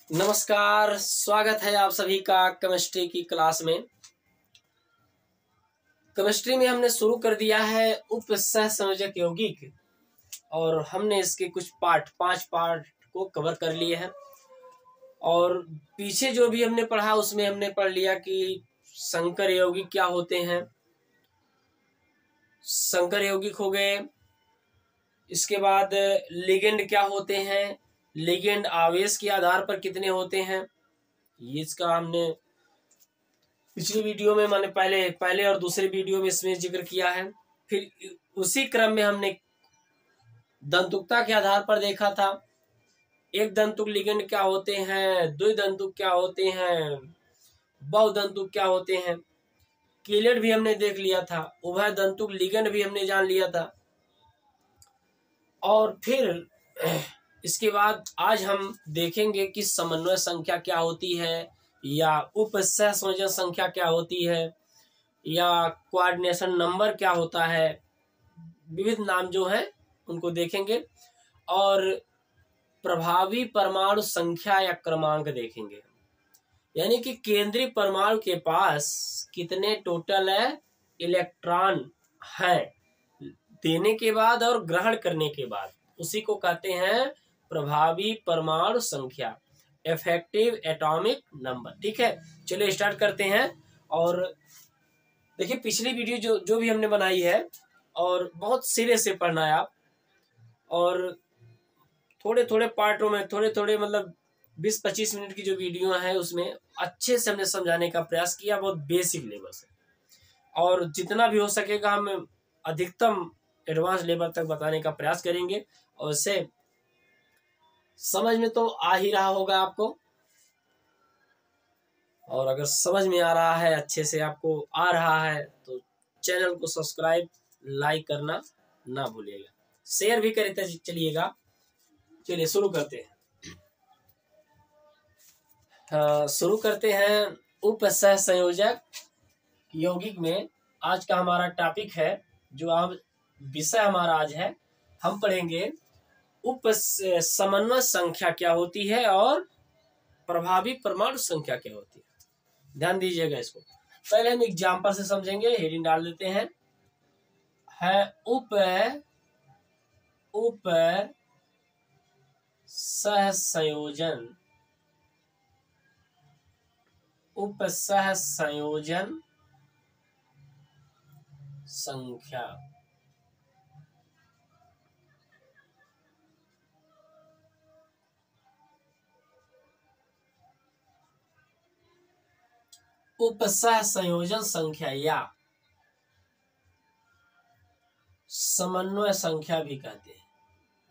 नमस्कार, स्वागत है आप सभी का केमिस्ट्री की क्लास में। केमिस्ट्री में हमने शुरू कर दिया है उपसहसंयोजक यौगिक और हमने इसके कुछ पाँच पार्ट को कवर कर लिए हैं। और पीछे जो भी हमने पढ़ा उसमें हमने पढ़ लिया कि संकर यौगिक क्या होते हैं। संकर यौगिक हो गए, इसके बाद लिगेंड क्या होते हैं, लिगेंड आवेश के आधार पर कितने होते हैं, ये इसका हमने पिछली वीडियो में मैंने पहले और दूसरे वीडियो में इसमें जिक्र किया है। फिर उसी क्रम में हमने दंतुकता के आधार पर देखा था, एक दंतुक लिगेंड क्या होते हैं, द्विदंतुक क्या होते हैं, बहुदंतुक क्या होते हैं। कीलेट भी हमने देख लिया था, उभय दंतुक लिगेंड भी हमने जान लिया था। और फिर इसके बाद आज हम देखेंगे कि समन्वय संख्या क्या होती है, या उपसहसंयोजन संख्या क्या होती है, या कोऑर्डिनेशन नंबर क्या होता है। विविध नाम जो हैं उनको देखेंगे और प्रभावी परमाणु संख्या या क्रमांक देखेंगे, यानी कि केंद्रीय परमाणु के पास कितने टोटल इलेक्ट्रॉन हैं देने के बाद और ग्रहण करने के बाद, उसी को कहते हैं प्रभावी परमाणु संख्या, इफेक्टिव एटॉमिक नंबर। ठीक है, चलिए स्टार्ट करते हैं। और देखिए पिछली वीडियो जो भी हमने बनाई है और बहुत सिरे से पढ़ना है आप, और थोड़े थोड़े पार्टों में थोड़े मतलब 20-25 मिनट की जो वीडियो है उसमें अच्छे से हमने समझाने का प्रयास किया, बहुत बेसिक लेवल से, और जितना भी हो सकेगा हम अधिकतम एडवांस लेवल तक बताने का प्रयास करेंगे। और इससे समझ में तो आ ही रहा होगा आपको, और अगर समझ में आ रहा है, अच्छे से आपको आ रहा है, तो चैनल को सब्सक्राइब लाइक करना ना भूलिएगा, शेयर भी करते चलिएगा। चलिए शुरू करते हैं। शुरू करते हैं उपसहसंयोजक यौगिक में। आज का हमारा टॉपिक है, जो आप विषय हमारा आज है, हम पढ़ेंगे समन्वय संख्या क्या होती है और प्रभावी परमाणु संख्या क्या होती है। ध्यान दीजिएगा इसको। पहले हम एग्जाम्पल से समझेंगे, हेडिंग डाल देते हैं। उप सहसंयोजन, उपसहसंयोजन संख्या। उपसहसंयोजन संख्या या समन्वय संख्या भी कहते हैं,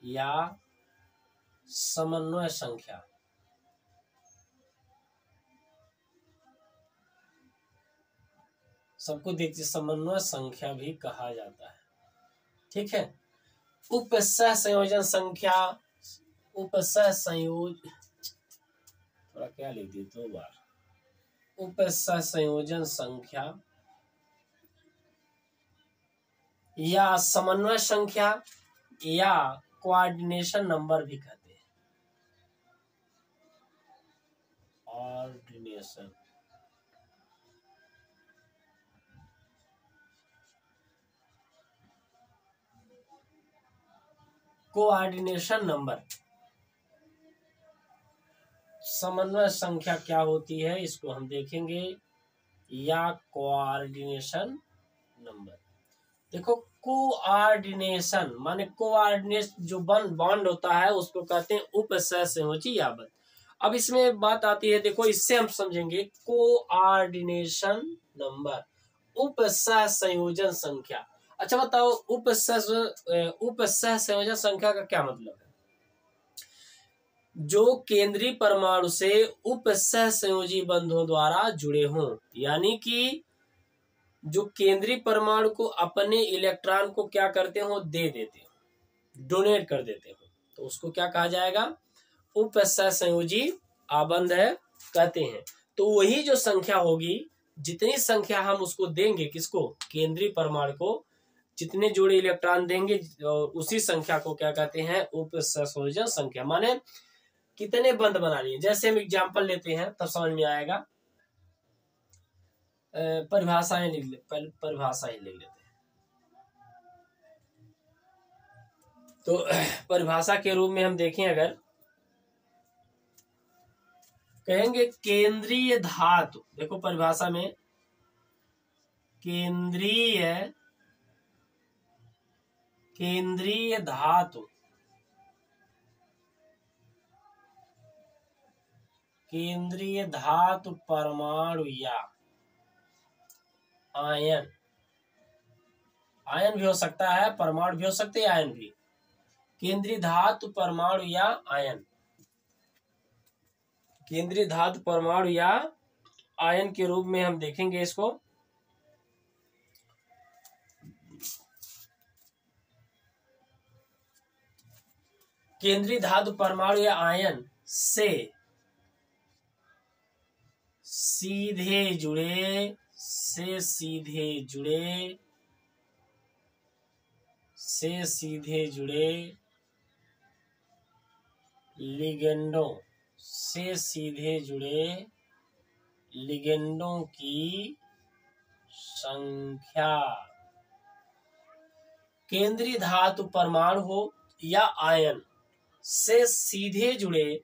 या समन्वय संख्या। सबको देखिए, समन्वय संख्या भी कहा जाता है। ठीक है, उपसहसंयोजन संख्या, थोड़ा क्या लिख दिए 2 बार, उपसहसंयोजन संख्या या समन्वय संख्या या कोऑर्डिनेशन नंबर भी कहते हैं। कोऑर्डिनेशन नंबर, समन्वय संख्या क्या होती है इसको हम देखेंगे, या कोऑर्डिनेशन नंबर। देखो, कोऑर्डिनेशन माने कोऑर्डिनेट, जो बॉन्ड होता है उसको कहते हैं उपसहसंयोजी याबत। अब इसमें बात आती है, देखो इससे हम समझेंगे कोऑर्डिनेशन नंबर, उपसहसंयोजन संख्या। अच्छा बताओ, उपसहसंयोजन संख्या का क्या मतलब है? जो केंद्रीय परमाणु से उपसहसंयोजी बंधों द्वारा जुड़े हों, यानी कि जो केंद्रीय परमाणु को अपने इलेक्ट्रॉन को क्या करते हो, दे देते हो, डोनेट कर देते हो, तो उसको क्या कहा जाएगा? उपसहसंयोजी आबंध है कहते हैं। तो वही जो संख्या होगी, जितनी संख्या हम उसको देंगे, किसको? केंद्रीय परमाणु को जितने जोड़े इलेक्ट्रॉन देंगे, उसी संख्या को क्या कहते हैं? उपसहसंयोजन संख्या। माने कितने बंध बना लिए। जैसे हम एग्जाम्पल लेते हैं तब समझ में आएगा। परिभाषाएं लिख ले, पहले परिभाषा ही लिख लेते हैं। तो परिभाषा के रूप में हम देखें, अगर कहेंगे केंद्रीय धातु, देखो परिभाषा में केंद्रीय धातु, केंद्रीय धातु परमाणु या आयन, आयन भी हो सकता है, परमाणु भी हो सकते हैं, आयन भी। केंद्रीय धातु परमाणु या आयन, केंद्रीय धातु परमाणु या आयन के रूप में हम देखेंगे इसको। केंद्रीय धातु परमाणु या आयन से सीधे जुड़े लिगेंडों, से सीधे जुड़े लिगेंडों की संख्या। केंद्रीय धातु परमाणु हो या आयन से सीधे जुड़े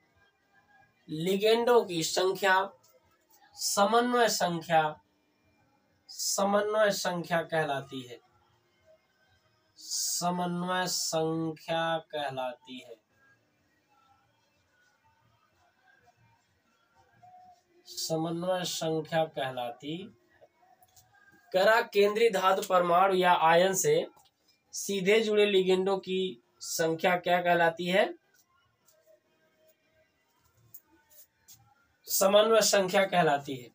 लिगेंडों की संख्या समन्वय संख्या कहलाती है। समन्वय संख्या कहलाती है। समन्वय संख्या कहलाती है। करा केंद्रीय धातु परमाणु या आयन से सीधे जुड़े लिगेंडों की संख्या क्या कहलाती है? समन्वय संख्या कहलाती है।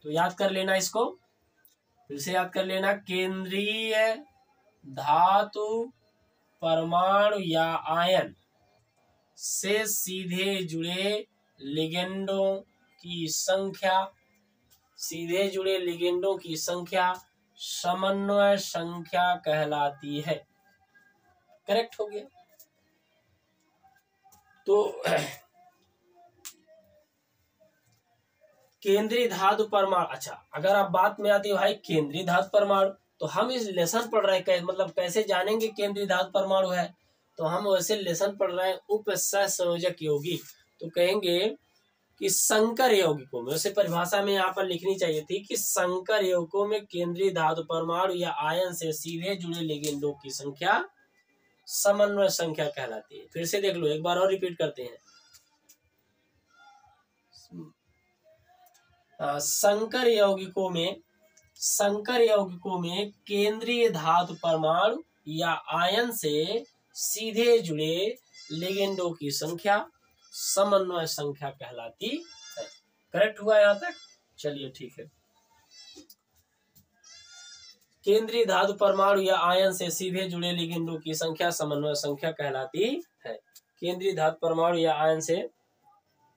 तो याद कर लेना इसको, फिर से याद कर लेना। केंद्रीय धातु परमाणु या आयन से सीधे जुड़े लिगेंडों की संख्या, सीधे जुड़े लिगेंडों की संख्या समन्वय संख्या कहलाती है। करेक्ट हो गया। तो केंद्रीय धातु परमाणु, अच्छा अगर आप बात में आती है भाई केंद्रीय धातु परमाणु, तो हम इस लेसन पढ़ रहे हैं, मतलब कैसे जानेंगे केंद्रीय धातु परमाणु है, तो हम वैसे लेसन पढ़ रहे हैं उपसहसंयोजक यौगिक। तो कहेंगे कि संकर यौगिकों में, वैसे परिभाषा में यहाँ पर लिखनी चाहिए थी कि संकर यौगिकों में केंद्रीय धातु परमाणु या आयन से सीधे जुड़े लिगेंडों की संख्या समन्वय संख्या कहलाती है। फिर से देख लो, एक बार और रिपीट करते हैं। संकर यौगिकों में केंद्रीय धातु परमाणु या आयन से सीधे जुड़े लिगेंडों की संख्या समन्वय संख्या कहलाती है। करेक्ट हुआ यहां तक? चलिए ठीक है। केंद्रीय धातु परमाणु या आयन से सीधे जुड़े लिगेंडों की संख्या समन्वय संख्या कहलाती है। केंद्रीय धातु परमाणु या आयन से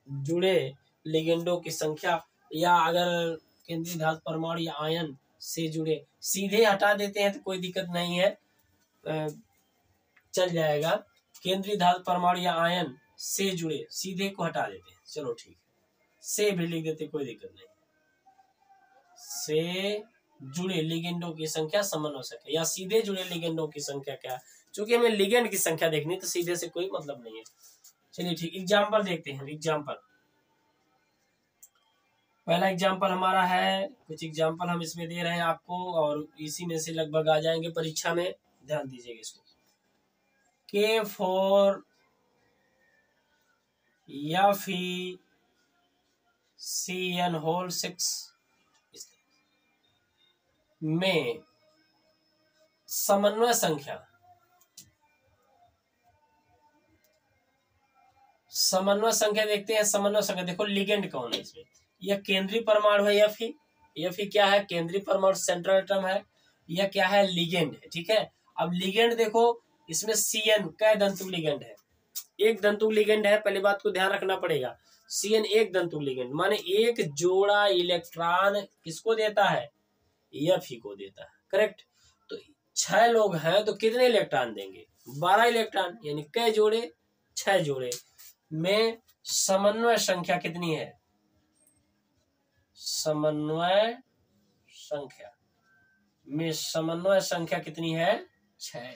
जुड़े लिगेंडों की संख्या, या अगर केंद्रीय धातु परमाणु या आयन से जुड़े, सीधे हटा देते हैं तो कोई दिक्कत नहीं है, चल जाएगा। केंद्रीय धातु परमाणु या आयन से जुड़े, सीधे को हटा देते हैं, चलो ठीक है, से भी लिख देते, कोई दिक्कत नहीं। से जुड़े लिगेंडों की संख्या समन्वय संख्या, या सीधे जुड़े लिगेंडों की संख्या क्या, क्योंकि हमें लिगेंड की संख्या देखनी, तो सीधे से कोई मतलब नहीं है। चलिए ठीक, एग्जाम्पल देखते हैं। एग्जाम्पल, पहला एग्जाम्पल हमारा है, कुछ एग्जाम्पल हम इसमें दे रहे हैं आपको, और इसी में से लगभग आ जाएंगे परीक्षा में, ध्यान दीजिएगा इसको। के फॉर FeCN6 में समन्वय संख्या देखते हैं। समन्वय संख्या देखो, लिगेंड कौन है इसमें, यह केंद्रीय परमाणु है। Fe क्या है? केंद्रीय परमाणु, सेंट्रल एटम है। यह क्या है? लिगेंड है। ठीक है, अब लिगेंड देखो, इसमें CN कै दंतु लिगेंड है, एक दंतु लिगेंड है, पहली बात को ध्यान रखना पड़ेगा। CN एक दंतु लिगेंड, माने एक जोड़ा इलेक्ट्रॉन किसको देता है? Fe को देता है। करेक्ट। तो 6 लोग हैं तो कितने इलेक्ट्रॉन देंगे? 12 इलेक्ट्रॉन, यानी कै जोड़े? 6 जोड़े में समन्वय संख्या कितनी है? समन्वय संख्या में समन्वय संख्या कितनी है? 6।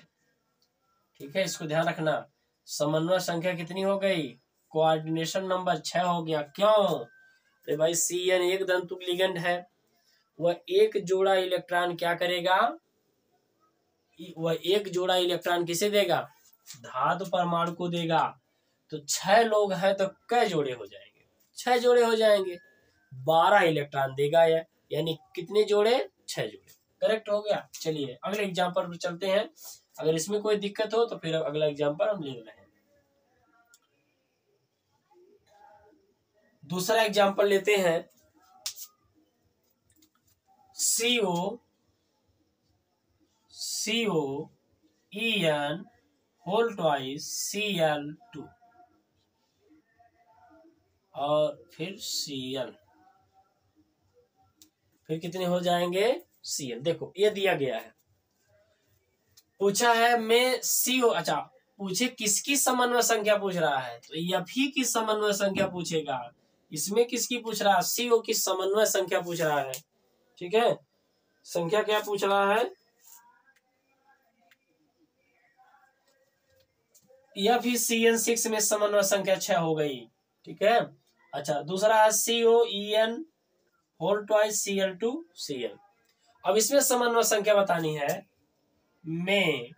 ठीक है, इसको ध्यान रखना। समन्वय संख्या कितनी हो गई? कोऑर्डिनेशन नंबर 6 हो गया। क्यों? अरे भाई Cn एक दंतुक लिगेंड है, वह एक जोड़ा इलेक्ट्रॉन क्या करेगा? वह एक जोड़ा इलेक्ट्रॉन किसे देगा? धातु परमाणु को देगा। तो 6 लोग हैं तो कै जोड़े हो जाएंगे? 6 जोड़े हो जाएंगे। 12 इलेक्ट्रॉन देगा यह, यानी कितने जोड़े? 6 जोड़े। करेक्ट हो गया। चलिए अगले एग्जांपल पर चलते हैं। अगर इसमें कोई दिक्कत हो तो फिर अगला एग्जांपल हम ले रहे हैं। दूसरा एग्जांपल लेते हैं। COEN होल ट्वाइस Cl2 और फिर Cl, फिर कितने हो जाएंगे? Cl। देखो ये दिया गया है, पूछा है मैं CO, अच्छा पूछे किसकी समन्वय संख्या पूछ रहा है, तो Fe की समन्वय संख्या पूछेगा। इसमें किसकी पूछ रहा है? CO की समन्वय संख्या पूछ रहा है। ठीक है, संख्या क्या पूछ रहा है? Fe CN6 में समन्वय संख्या 6 हो गई। ठीक है, अच्छा दूसरा है COEN whole twice Cl2 Cl। अब इसमें समन्वय संख्या बतानी है। में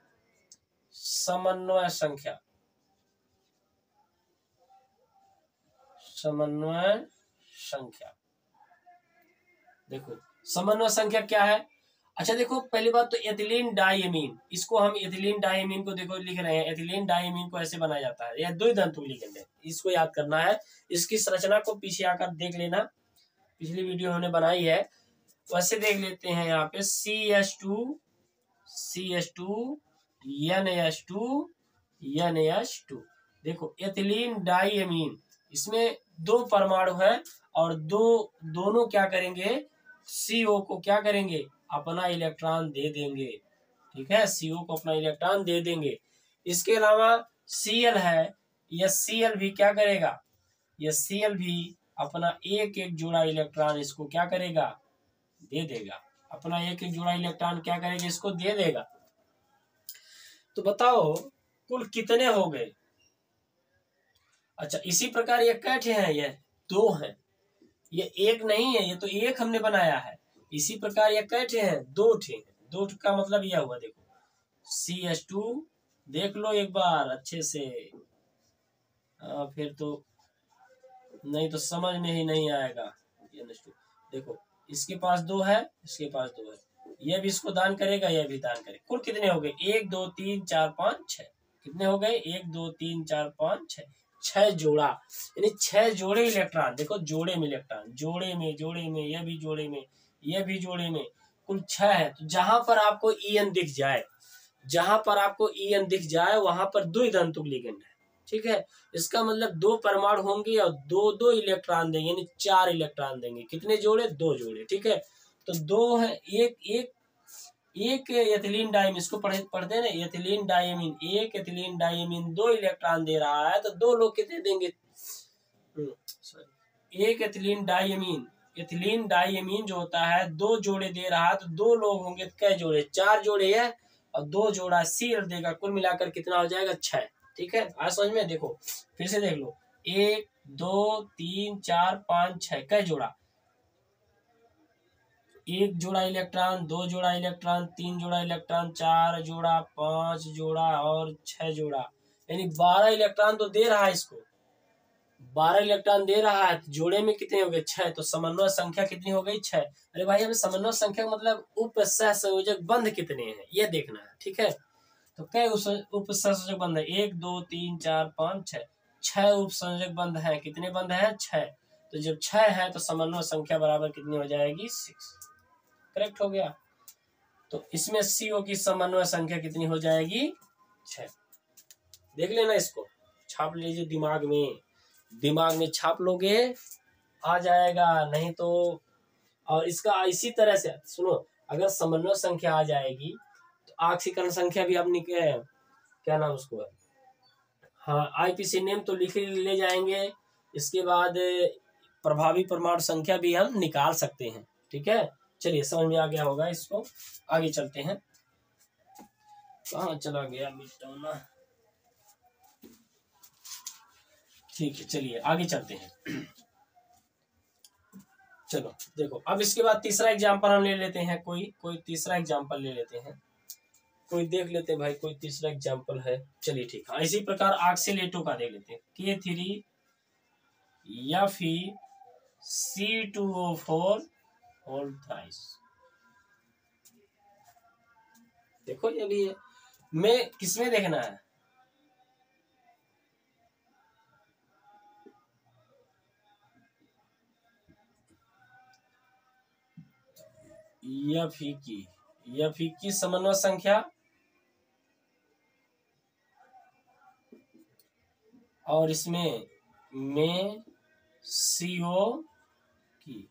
समन्वय संख्या, समन्वय संख्या देखो समन्वय संख्या क्या है? अच्छा देखो पहली बात तो एथिलीन डाइमीन, इसको हम एथिलीन डाइमीन को देखो लिख रहे हैं। एथिलीन डाइमीन को ऐसे बनाया जाता है, यह द्विधातुक लिगेंड है, इसको याद करना है। इसकी संरचना को पीछे आकर देख लेना, पिछली वीडियो हमने बनाई है, वैसे देख लेते हैं। यहाँ पे CH2 NH2 NH2। देखो एथिलीन डाइमीन, इसमें 2 परमाणु है और दोनों क्या करेंगे? CO को क्या करेंगे? अपना इलेक्ट्रॉन दे देंगे। ठीक है, CO को अपना इलेक्ट्रॉन दे देंगे। इसके अलावा Cl है, यह Cl भी क्या करेगा? यह Cl भी अपना एक एक जोड़ा इलेक्ट्रॉन इसको क्या करेगा? दे देगा। अपना एक एक जोड़ा इलेक्ट्रॉन क्या करेगा? इसको दे देगा। तो बताओ कुल कितने हो गए? अच्छा इसी प्रकार ये कैठे हैं? ये 2 हैं, ये एक नहीं है, ये तो एक हमने बनाया है। इसी प्रकार ये कैठे हैं? 2 ठे हैं। 2 का मतलब यह हुआ, देखो CH2 देख लो एक बार अच्छे से, फिर तो नहीं तो समझ में ही नहीं आएगा। देखो इसके पास 2 है, इसके पास 2 है, यह भी इसको दान करेगा, यह भी दान करेगा। कुल कितने हो गए? 1 2 3 4 5 6। कितने हो गए? 1 2 3 4 5 6। 6 जोड़ा, यानी 6 जोड़े इलेक्ट्रॉन। देखो जोड़े में इलेक्ट्रॉन, जोड़े में यह भी जोड़े में, यह भी जोड़े में, कुल 6 है। तो जहां पर आपको EN दिख जाए, जहां पर आपको EN दिख जाए वहां पर द्विधातुक लिगेंड है। ठीक है, इसका मतलब 2 परमाणु होंगे और 2 इलेक्ट्रॉन देंगे, यानी 4 इलेक्ट्रॉन देंगे। कितने जोड़े? 2 जोड़े। ठीक है, तो 2 है, एक एथिलीन डाइमीन, इसको पढ़ते हैं ना, एथिलीन डाइमीन, एक एथिलीन डाइमीन 2 इलेक्ट्रॉन दे रहा है, तो 2 लोग कितने देंगे? एक एथिलीन डाइमीन जो होता है 2 जोड़े दे रहा है, तो 2 लोग होंगे, कै जोड़े? 4 जोड़े है और 2 जोड़ा Cl देगा। कुल मिलाकर कितना हो जाएगा? 6। ठीक है, आज समझ में। देखो फिर से देख लो, 1 2 3 4 5 6, कै जोड़ा? 1 जोड़ा इलेक्ट्रॉन, 2 जोड़ा इलेक्ट्रॉन, 3 जोड़ा इलेक्ट्रॉन, 4 जोड़ा, 5 जोड़ा और 6 जोड़ा, यानी 12 इलेक्ट्रॉन तो दे रहा है इसको। 12 इलेक्ट्रॉन दे रहा है, जोड़े में कितने हो गए? 6। तो समन्वय संख्या कितनी हो गई? 6। अरे भाई हमें समन्वय संख्या मतलब उप सहसंयोजक बंध कितने हैं ये देखना है। ठीक है, तो कई उप सहसंयोजक बंध है? 1 2 3 4 5 6। 6 उप संयोजक बंध है। कितने बंध है? 6। तो जब 6 है तो समन्वय संख्या बराबर कितनी हो जाएगी? 6। करेक्ट हो गया। तो इसमें CO की समन्वय संख्या कितनी हो जाएगी? 6। देख लेना, इसको छाप लीजिए दिमाग में छाप लोगे आ जाएगा, नहीं तो। और इसका इसी तरह से सुनो, अगर समन्वय संख्या आ जाएगी तो ऑक्सीकरण संख्या भी अपनी क्या नाम उसको है, हाँ IPC नेम तो लिख ले जाएंगे, इसके बाद प्रभावी परमाणु संख्या भी हम निकाल सकते हैं। ठीक है, चलिए समझ में आ गया होगा। इसको आगे चलते हैं। कहाँ चला गया मिटाना। ठीक है, चलिए आगे चलते हैं। चलो देखो, अब इसके बाद तीसरा एग्जाम्पल हम ले लेते हैं। कोई तीसरा एग्जाम्पल ले लेते हैं। कोई देख लेते हैं भाई, कोई तीसरा एग्जाम्पल है। चलिए ठीक है, इसी प्रकार ऑक्सीलेटो का देख लेते हैं। K3 Fe2O4 whole thrice. देखो ये भी है। मैं किसमें देखना है? Fe की समन्वय संख्या और इसमें में CO की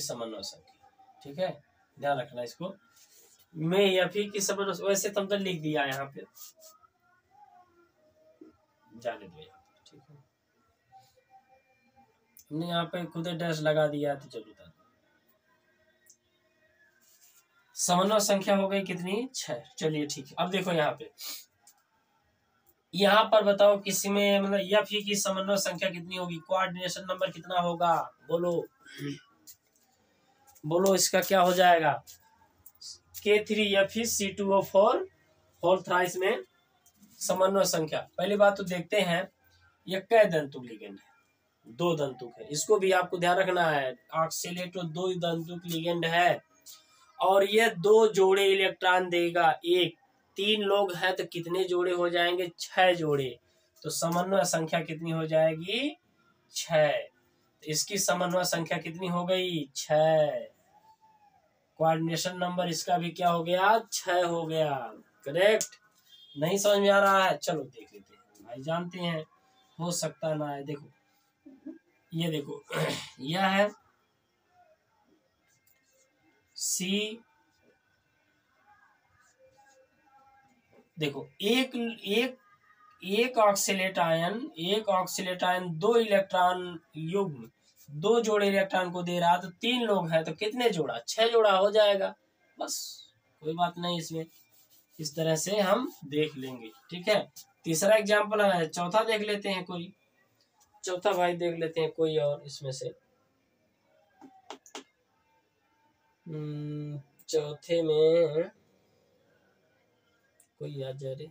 समन्वय संख्या। ठीक है, ध्यान रखना इसको। में Fe की समन्वय, वैसे तुम तो लिख दिया यहाँ पे, जाने दो यहाँ। ठीक है, हमने यहाँ पे खुद डैश लगा दिया तो चलो बता दो। समन्वय संख्या हो गई कितनी? 6। चलिए ठीक है, अब देखो यहाँ पर बताओ किसी में मतलब Fe की समन्वय संख्या कितनी होगी? कोऑर्डिनेशन नंबर कितना होगा? बोलो इसका क्या हो जाएगा? K3 Fe2O4 होल थ्राइस में समन्वय संख्या। पहली बात तो देखते हैं ये कै दंतुक लिगेंड है? 2 दंतुक है। इसको भी आपको ध्यान रखना है। ऑक्सीलेटो 2 दंतुक लिगेंड है और ये 2 जोड़े इलेक्ट्रॉन देगा। 1 3 लोग हैं तो कितने जोड़े हो जाएंगे? 6 जोड़े। तो समन्वय संख्या कितनी हो जाएगी? 6। तो इसकी समन्वय संख्या कितनी हो गई? 6। कोऑर्डिनेशन नंबर इसका भी क्या हो गया? 6 हो गया। करेक्ट। नहीं समझ में आ रहा है? चलो देख लेते हैं भाई, जानते हैं हो सकता ना है। देखो ये देखो यह है C। देखो एक ऑक्सीलेट आयन 2 इलेक्ट्रॉन युग्म 2 जोड़े इलेक्ट्रॉन को दे रहा, तो 3 लोग हैं तो कितने जोड़ा? 6 जोड़ा हो जाएगा। बस कोई बात नहीं इसमें, इस तरह से हम देख लेंगे। ठीक है, तीसरा एग्जाम्पल है। चौथा देख लेते हैं। चौथा भाई देख लेते हैं कोई और इसमें से। चौथे में कोई याद जा रहे?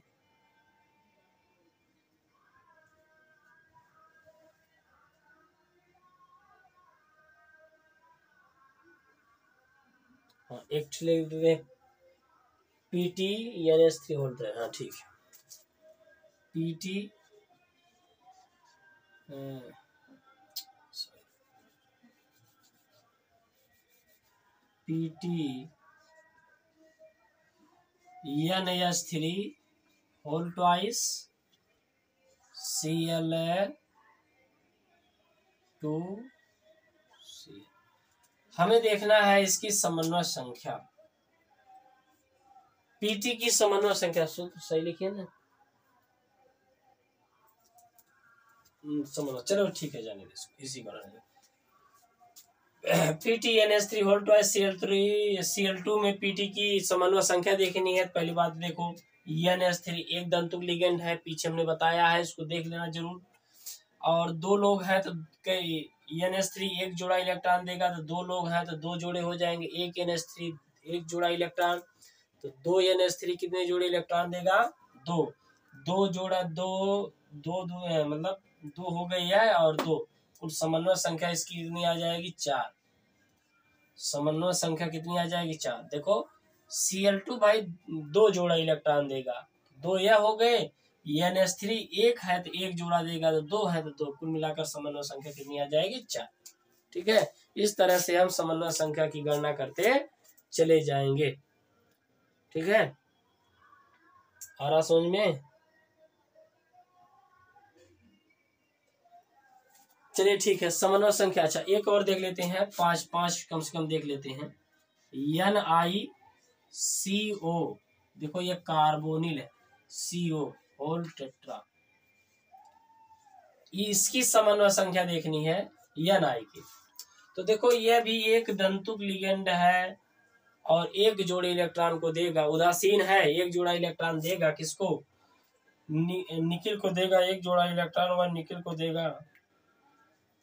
हाँ, एक PT-NH3 होल्ड है। हाँ ठीक है, PT-NH3 होल ट्वाइस Cl2C। हमें देखना है इसकी समन्वय संख्या। PT की समन्वय संख्या सूत्र सही लिखिए ना। समन्वय, चलो ठीक है, जाने दे इसी का रहेगा। PT-NH3 होल ट्वाइस Cl2 में PT की समन्वय संख्या देखनी है। पहली बात देखो, NH3 एक दंतुक लिगेंड है, पीछे हमने बताया है, इसको देख लेना जरूर। और 2 लोग हैं तो NH3 एक जोड़ा इलेक्ट्रॉन देगा, तो 2 लोग हैं तो 2 जोड़े हो जाएंगे। एक NH3 एक जोड़ा इलेक्ट्रॉन, तो 2 NH3 कितने जोड़े इलेक्ट्रॉन देगा? 2 जोड़ा 2 मतलब 2 हो गई है और 2 कुल समन्वय संख्या इसकी कितनी आ जाएगी? 4। समन्वय संख्या कितनी आ जाएगी? 4। देखो Cl2 भाई 2 जोड़ा इलेक्ट्रॉन देगा, 2 यह हो गए। NH3 एक है तो एक जोड़ा देगा, तो 2 है तो 2, कुल मिलाकर समन्वय संख्या कितनी आ जाएगी? 4। ठीक है, इस तरह से हम समन्वय संख्या की गणना करते चले जाएंगे। ठीक है, आ रहा समझ में? चलिए ठीक है, समन्वय संख्या। अच्छा एक और देख लेते हैं, 5 कम से कम देख लेते हैं। NiCO, देखो ये कार्बोनिल है, CO होल टेट्रा। इसकी समन्वय संख्या देखनी है Ni की। तो देखो यह भी एक दंतुक लिगेंड है और एक जोड़े इलेक्ट्रॉन को देगा, उदासीन है, एक जोड़ा इलेक्ट्रॉन देगा, किसको? निकिल को देगा, एक जोड़ा इलेक्ट्रॉन होगा निकिल को देगा।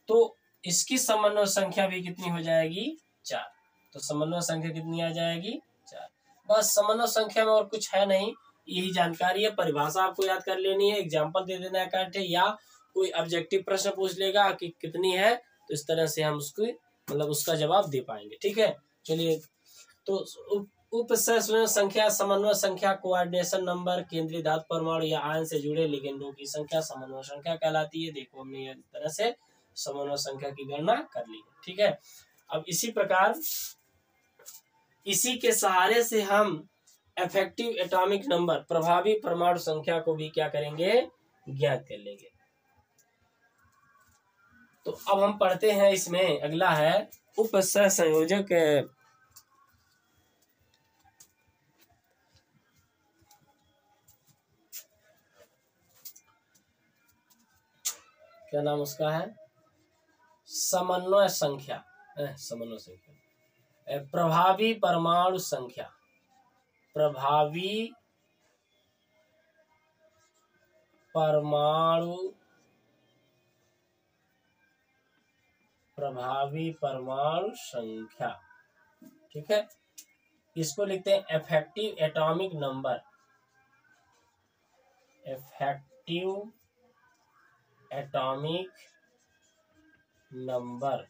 तो इसकी समन्वय संख्या भी कितनी हो जाएगी? 4। तो समन्वय संख्या कितनी आ जाएगी? 4। बस समन्वय संख्या में और कुछ है नहीं, यही जानकारी है। परिभाषा आपको याद कर लेनी है, एग्जाम्पल दे देना है कांटे, या कोई ऑब्जेक्टिव प्रश्न पूछ लेगा कि कितनी है, तो इस तरह से हम उसको मतलब उसका जवाब दे पाएंगे। ठीक है, चलिए। तो उपसंयोजन संख्या, समन्वय संख्या, कोऑर्डिनेशन नंबर, केंद्रीय धातु परमाणु या आयन से जुड़े लिगेंडों की संख्या समन्वय संख्या कहलाती है। देखो हमने इस तरह से समन्वय संख्या की गणना कर ली है। ठीक है, अब इसी प्रकार इसी के सहारे से हम इफेक्टिव एटॉमिक नंबर, प्रभावी परमाणु संख्या को भी क्या करेंगे? ज्ञात कर लेंगे। तो अब हम पढ़ते हैं, इसमें अगला है उपसंयोजक। क्या नाम उसका है? समन्वय संख्या। समन्वय संख्या, प्रभावी परमाणु संख्या, प्रभावी परमाणु, प्रभावी परमाणु संख्या। ठीक है, इसको लिखते हैं effective atomic number, effective atomic number,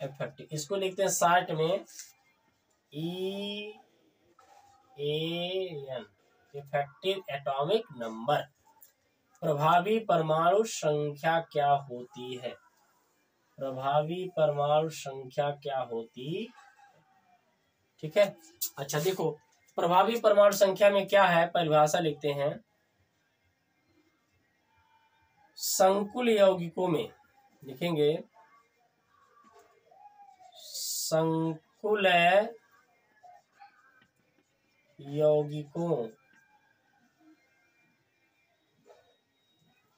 effective, इसको लिखते हैं शॉर्ट में EAN, इफेक्टिव एटॉमिक नंबर। प्रभावी परमाणु संख्या क्या होती है? प्रभावी परमाणु संख्या क्या होती? ठीक है, अच्छा देखो, प्रभावी परमाणु संख्या में क्या है, परिभाषा लिखते हैं। संकुल यौगिकों में लिखेंगे, संकुल यौगिकों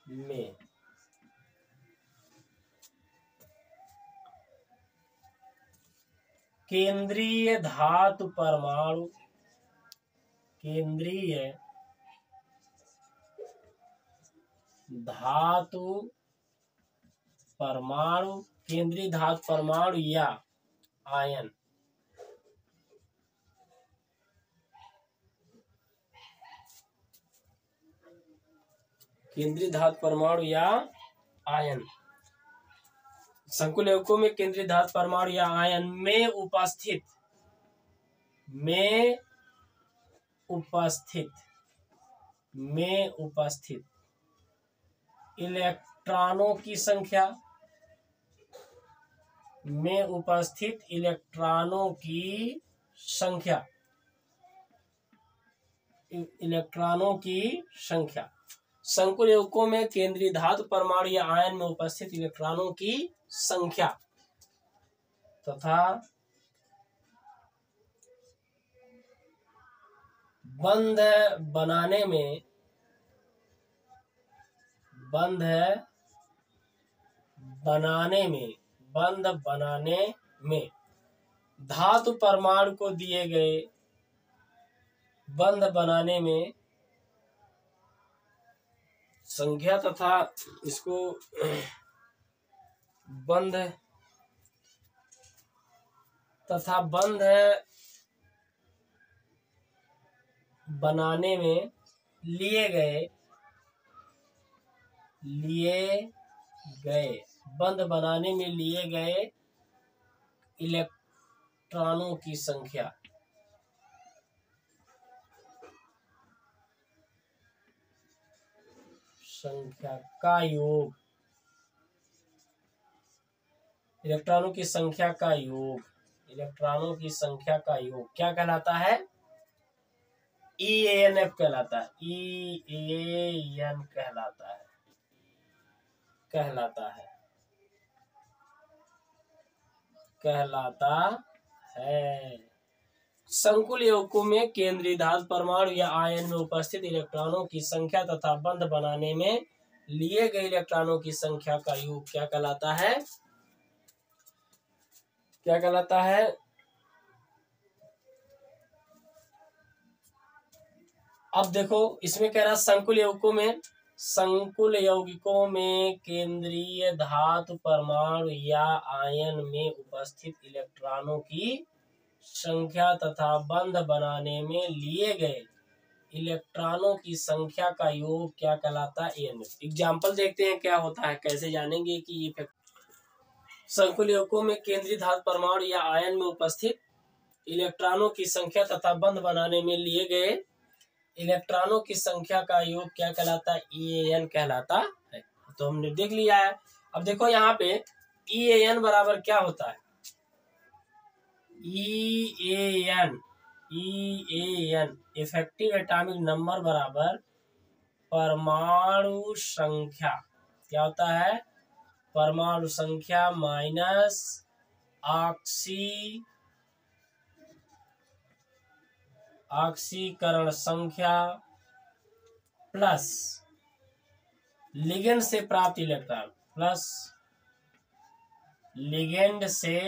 में केंद्रीय धातु परमाणु, केंद्रीय धातु परमाणु, केंद्रीय धातु परमाणु या आयन, केंद्रीय धातु परमाणु या आयन, संकुल यौगिकों में केंद्रीय धातु परमाणु या आयन में उपस्थित, में उपस्थित, में उपस्थित इलेक्ट्रॉनों की संख्या, में उपस्थित इलेक्ट्रॉनों की संख्या, इलेक्ट्रॉनों की संख्या, संकुल यौगिकों में केंद्रीय धातु परमाणु या आयन में उपस्थित इलेक्ट्रॉनों की संख्या तथा बंध बनाने में, बंध बनाने में, बंध बनाने में धातु परमाणु को दिए गए, बंध बनाने में संख्या तथा इसको बंध तथा बंध बनाने में लिए गए, बंध बनाने में लिए गए इलेक्ट्रॉनों की संख्या, संख्या का योग, इलेक्ट्रॉनों की संख्या का योग, इलेक्ट्रॉनों की संख्या का योग क्या कहलाता है? EANF कहलाता है, EAN कहलाता है, कहलाता है, कहलाता है। संकुल यौगिकों में केंद्रीय धातु परमाणु या आयन में उपस्थित इलेक्ट्रॉनों की संख्या तथा बंध बनाने में लिए गए इलेक्ट्रॉनों की संख्या का योग क्या कहलाता है? क्या कहलाता है? अब देखो इसमें कह रहा संकुल यौगिकों में केंद्रीय धातु परमाणु या आयन में उपस्थित इलेक्ट्रॉनों की संख्या तथा बंध बनाने में लिए गए इलेक्ट्रॉनों की संख्या का योग क्या कहलाता है? एग्जाम्पल देखते हैं क्या होता है, कैसे जानेंगे कि ये संकुल यौगिकों में केंद्रीय धातु परमाणु या आयन में उपस्थित इलेक्ट्रॉनों की संख्या तथा बंध बनाने में लिए गए इलेक्ट्रॉनों की संख्या का योग क्या कहलाता है? EAN कहलाता है। तो हमने देख लिया है। अब देखो यहाँ पे EAN बराबर क्या होता है? EAN इफेक्टिव एटॉमिक नंबर बराबर परमाणु संख्या। क्या होता है? परमाणु संख्या माइनस ऑक्सीकरण संख्या प्लस लिगेंड से प्राप्त इलेक्ट्रॉन प्लस लिगेंड से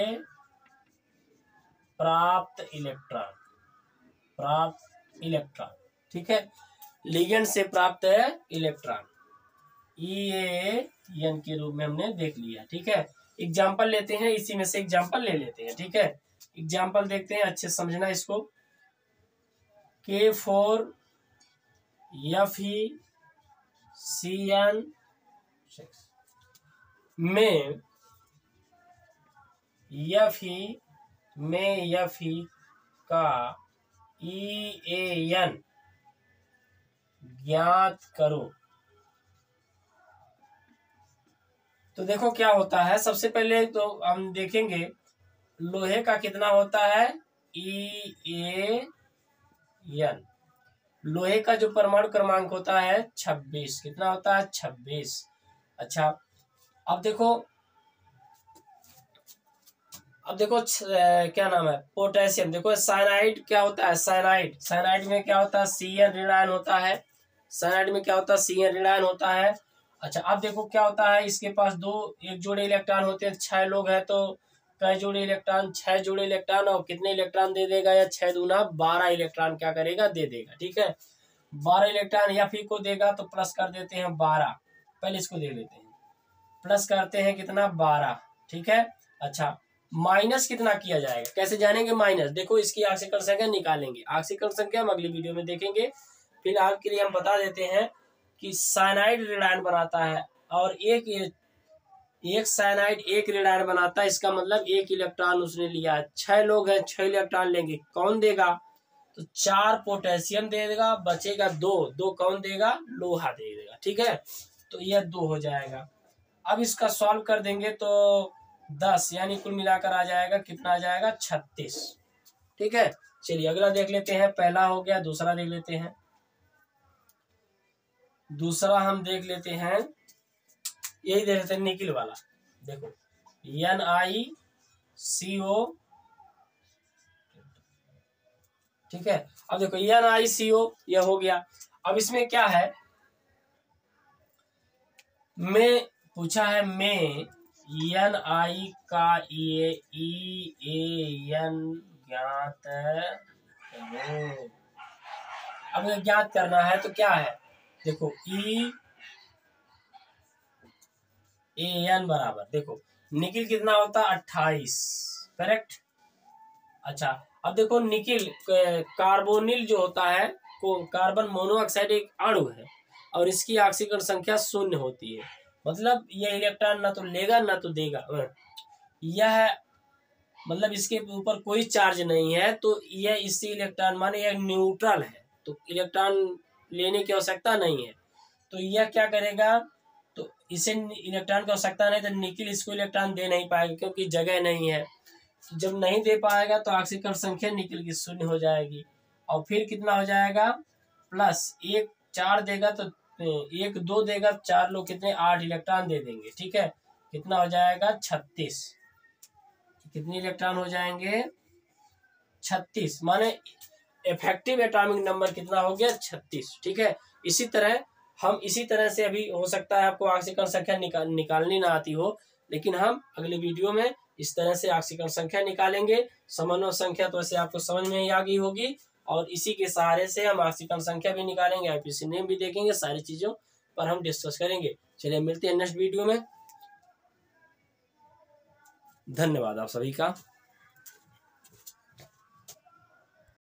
प्राप्त इलेक्ट्रॉन। ठीक है, लिगेंड से प्राप्त है इलेक्ट्रॉन EAN के रूप में हमने देख लिया। ठीक है, एग्जाम्पल लेते हैं, इसी में से एग्जाम्पल ले लेते हैं। ठीक है, एग्जाम्पल देखते हैं, अच्छे समझना इसको। K4FeCN में Fe का EAN ज्ञात करो। तो देखो क्या होता है, सबसे पहले तो हम देखेंगे लोहे का कितना होता है EAN। लोहे का जो परमाणु क्रमांक होता है 26। कितना होता है? 26। अच्छा, अब देखो क्या नाम है, पोटेशियम। देखो साइनाइड क्या होता है? साइनाइड में क्या होता है? CN ऋण आयन होता है। साइनाइड में क्या होता है? CN ऋण आयन होता है। अच्छा, अब देखो क्या होता है, इसके पास एक जोड़े इलेक्ट्रॉन होते हैं। 6 लोग हैं तो कई जोड़े इलेक्ट्रॉन? 6 जोड़े इलेक्ट्रॉन। और कितने इलेक्ट्रॉन दे देगा? या 6 दूना 12 इलेक्ट्रॉन क्या करेगा? दे देगा। ठीक है, 12 इलेक्ट्रॉन Fe को देगा तो प्लस कर देते हैं 12। पहले इसको दे लेते हैं, प्लस करते हैं कितना? 12। ठीक है, अच्छा माइनस कितना किया जाएगा? कैसे जानेंगे माइनस? देखो इसकी ऑक्सीकरण संख्या निकालेंगे। ऑक्सीकरण संख्या हम अगली वीडियो में देखेंगे। फिलहाल के लिए हम बता देते हैं कि साइनाइड ऋण आयन बनाता है और एक साइनाइड एक ऋण आयन बनाता है। इसका मतलब 1 इलेक्ट्रॉन उसने लिया है। 6 लोग हैं, 6 इलेक्ट्रॉन लेंगे। कौन देगा? तो 4 पोटेशियम दे देगा, बचेगा 2 कौन देगा? लोहा दे देगा। ठीक है, तो यह 2 हो जाएगा। अब इसका सॉल्व कर देंगे तो 10, यानी कुल मिलाकर आ जाएगा कितना? आ जाएगा 36। ठीक है, चलिए अगला देख लेते हैं। पहला हो गया, दूसरा देख लेते हैं। दूसरा हम देख लेते हैं, यही देख लेते हैं, निकिल वाला। देखो NiCO। ठीक है, अब देखो NiCO यह हो गया। अब इसमें क्या है, में पूछा है में Ni का EAN ज्ञात करो। अब ज्ञात करना है तो क्या है, देखो EAN बराबर, देखो निकिल कितना होता है? 28। करेक्ट। अच्छा, अब देखो निकिल कार्बोनिल जो होता है, कार्बन मोनोऑक्साइड एक अणु है और इसकी ऑक्सीकरण संख्या 0 होती है। मतलब यह इलेक्ट्रॉन ना तो लेगा ना तो देगा। यह मतलब इसके ऊपर कोई चार्ज नहीं है, तो यह इससे इलेक्ट्रॉन माने यह न्यूट्रल है, तो इलेक्ट्रॉन लेने की आवश्यकता नहीं है। तो यह क्या करेगा, तो इसे इलेक्ट्रॉन की आवश्यकता नहीं, तो निकिल इसको इलेक्ट्रॉन दे नहीं पाएगा क्योंकि जगह नहीं है। जब नहीं दे पाएगा तो ऑक्सीकरण संख्या निकिल की 0 हो जाएगी। और फिर कितना हो जाएगा? प्लस 1 4 देगा तो 1 2 देगा, 4 लोग कितने? 8 इलेक्ट्रॉन दे देंगे। ठीक है, कितना हो जाएगा? 36। कितने इलेक्ट्रॉन हो जाएंगे? 36, माने इफेक्टिव एटॉमिक नंबर कितना हो गया 36। ठीक है, इसी तरह हम इसी तरह से अभी हो सकता है आपको ऑक्सीकरण संख्या निकालनी ना आती हो, लेकिन हम अगले वीडियो में इस तरह से ऑक्सीकरण संख्या निकालेंगे। समन्वय संख्या तो ऐसे आपको समझ में ही आ गई होगी, और इसी के सहारे से हम ऑक्सीकरण संख्या भी निकालेंगे, आईपीसी नेम भी देखेंगे, सारी चीजों पर हम डिस्कस करेंगे। चलिए मिलते हैं नेक्स्ट वीडियो में। धन्यवाद आप सभी का।